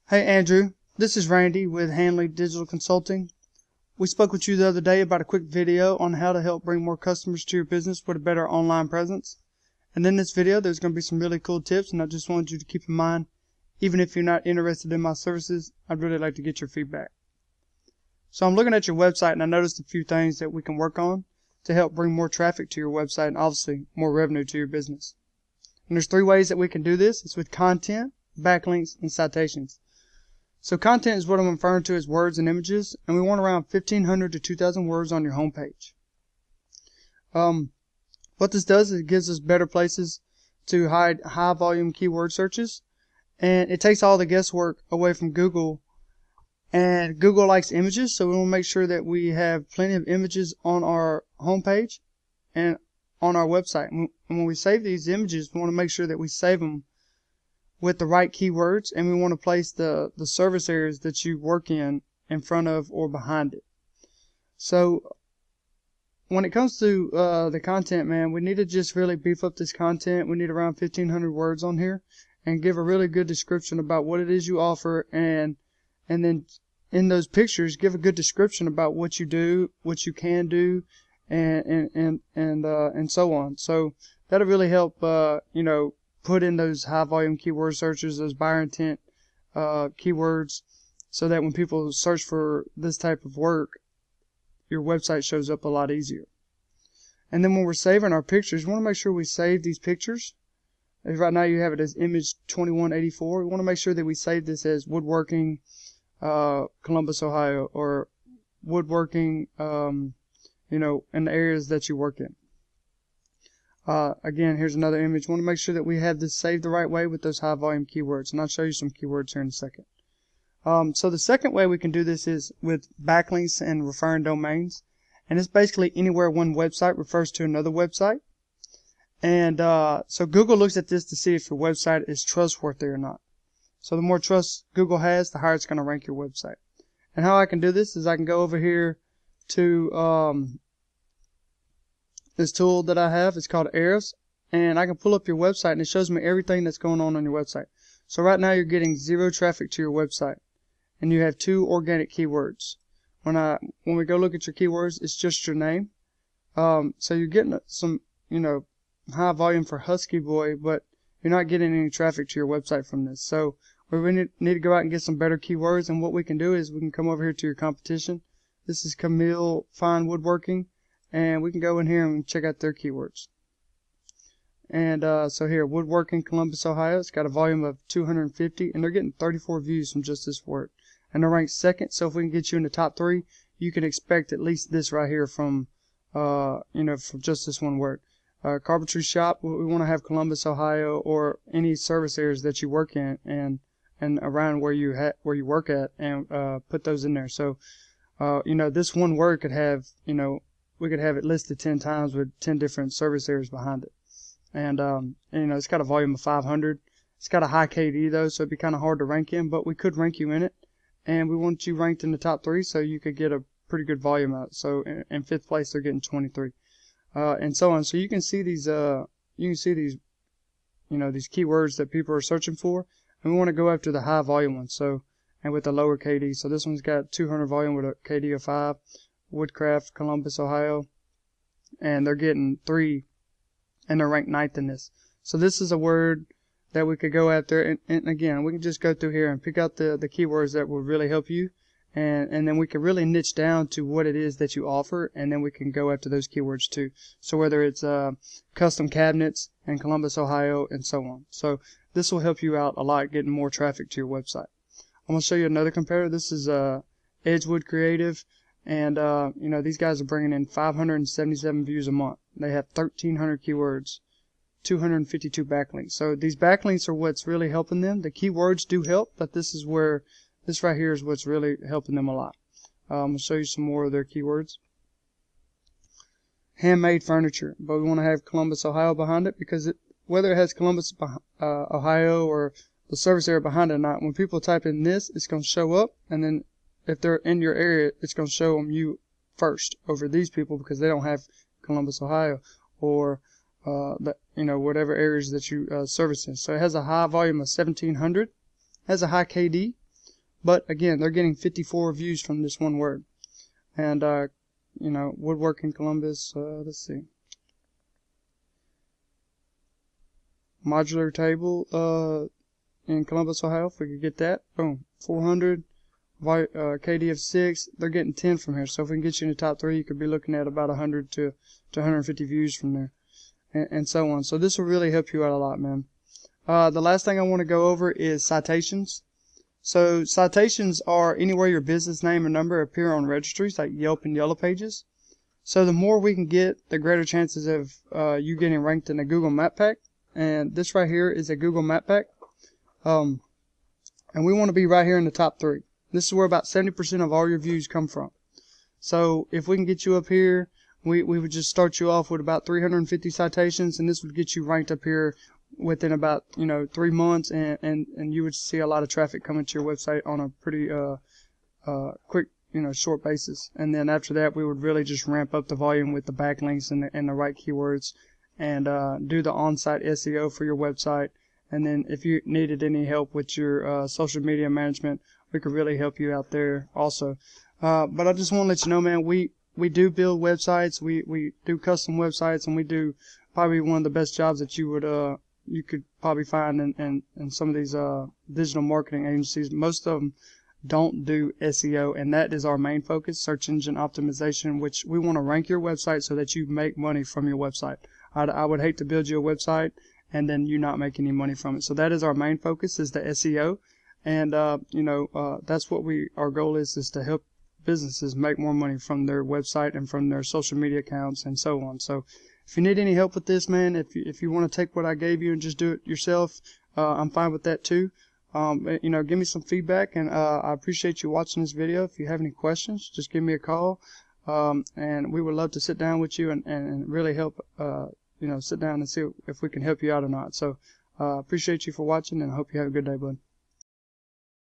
Hey Andrew, this is Randy with Hanley Digital Consulting. We spoke with you the other day about a quick video on how to help bring more customers to your business with a better online presence. And in this video, there's going to be some really cool tips, and I just wanted you to keep in mind, even if you're not interested in my services, I'd really like to get your feedback. So I'm looking at your website, and I noticed a few things that we can work on to help bring more traffic to your website and obviously more revenue to your business. And there's 3 ways that we can do this. It's with content, backlinks, and citations. So content is what I'm referring to as words and images, and we want around 1,500 to 2,000 words on your homepage. What this does is it gives us better places to hide high volume keyword searches, and it takes all the guesswork away from Google. And Google likes images, so we want to make sure that we have plenty of images on our homepage and on our website. And when we save these images, we want to make sure that we save them with the right keywords, and we want to place the service areas that you work in front of or behind it. So when it comes to the content, man, we need to just really beef up this content. We need around 1,500 words on here and give a really good description about what it is you offer, and then in those pictures give a good description about what you do, what you can do, and so on. So that'll really help put in those high volume keyword searches, those buyer intent keywords, so that when people search for this type of work, your website shows up a lot easier. And then when we're saving our pictures, we want to make sure we save these pictures. Right now you have it as image 2184. We want to make sure that we save this as woodworking, Columbus, Ohio, or woodworking, in the areas that you work in. Again, here's another image. We want to make sure that we have this saved the right way with those high volume keywords, and I'll show you some keywords here in a second. So the second way we can do this is with backlinks and referring domains, and it's basically anywhere one website refers to another website. And so Google looks at this to see if your website is trustworthy or not. So the more trust Google has, the higher it's going to rank your website. And how I can do this is I can go over here to this tool that I have. It's called Ahrefs, and I can pull up your website, and it shows me everything that's going on your website. So right now you're getting 0 traffic to your website, and you have 2 organic keywords. When we go look at your keywords, it's just your name. So you're getting some high volume for Husky Boy, but you're not getting any traffic to your website from this. So we need to go out and get some better keywords, and what we can do is we can come over here to your competition. This is Camille Fine Woodworking, and we can go in here and check out their keywords. And so here, Woodworking, Columbus, Ohio, it's got a volume of 250, and they're getting 34 views from just this word. And they're ranked second, so if we can get you in the top 3, you can expect at least this right here from just this one word. Carpentry shop, we want to have Columbus, Ohio, or any service areas that you work in and around where you work at, and put those in there. So this one word could have we could have it listed 10 times with 10 different service areas behind it. And it's got a volume of 500. It's got a high KD though, so it'd be kind of hard to rank in, but we could rank you in it, and we want you ranked in the top 3 so you could get a pretty good volume out. So in 5th place they're getting 23. And so on. So you can see these these keywords that people are searching for, and we want to go after the high volume ones. So, and with the lower KD. So this one's got 200 volume with a KD of 5. Woodcraft, Columbus, Ohio, and they're getting 3, and they're ranked 9th in this. So this is a word that we could go after, and again, we can just go through here and pick out the keywords that will really help you. And then we can really niche down to what it is that you offer, and then we can go after those keywords too. So whether it's custom cabinets in Columbus, Ohio, and so on. So this will help you out a lot, getting more traffic to your website. I'm going to show you another competitor. This is Edgewood Creative, and these guys are bringing in 577 views a month. They have 1,300 keywords, 252 backlinks. So these backlinks are what's really helping them. The keywords do help, but this right here is what's really helping them a lot. I'm going to show you some more of their keywords. Handmade furniture, but we want to have Columbus, Ohio behind it, because whether it has Columbus, Ohio, or the service area behind it or not, when people type in this, it's going to show up, and then if they're in your area, it's going to show them you first over these people because they don't have Columbus, Ohio, or whatever areas that you service in. So it has a high volume of 1,700, has a high KD, But again, they're getting 54 views from this one word. And woodworking Columbus. Let's see. Modular table in Columbus, Ohio. If we could get that, boom, 400. KDF6, they're getting 10 from here. So if we can get you in the top 3, you could be looking at about 100 to 150 views from there, and so on. So this will really help you out a lot, man. The last thing I want to go over is citations. So citations are anywhere your business name and number appear on registries like Yelp and Yellow Pages. So the more we can get, the greater chances of you getting ranked in a Google Map Pack. And this right here is a Google Map Pack. And we want to be right here in the top 3. This is where about 70% of all your views come from. So if we can get you up here, we would just start you off with about 350 citations, and this would get you ranked up here within about 3 months, and you would see a lot of traffic coming to your website on a pretty quick short basis. And then after that, we would really just ramp up the volume with the backlinks and the right keywords, and do the on-site SEO for your website. And then if you needed any help with your social media management, we could really help you out there also. But I just want to let you know, man, we do build websites. We do custom websites, and we do probably one of the best jobs that you could probably find in some of these digital marketing agencies. Most of them don't do SEO, and that is our main focus, search engine optimization, which we want to rank your website so that you make money from your website. I would hate to build you a website and then you not make any money from it. So that is our main focus, is the SEO. And, that's what our goal is to help businesses make more money from their website and from their social media accounts and so on. So if you need any help with this, man, if you want to take what I gave you and just do it yourself, I'm fine with that too. Give me some feedback, and I appreciate you watching this video. If you have any questions, just give me a call, and we would love to sit down with you and really help, sit down and see if we can help you out or not. So appreciate you for watching, and I hope you have a good day, bud.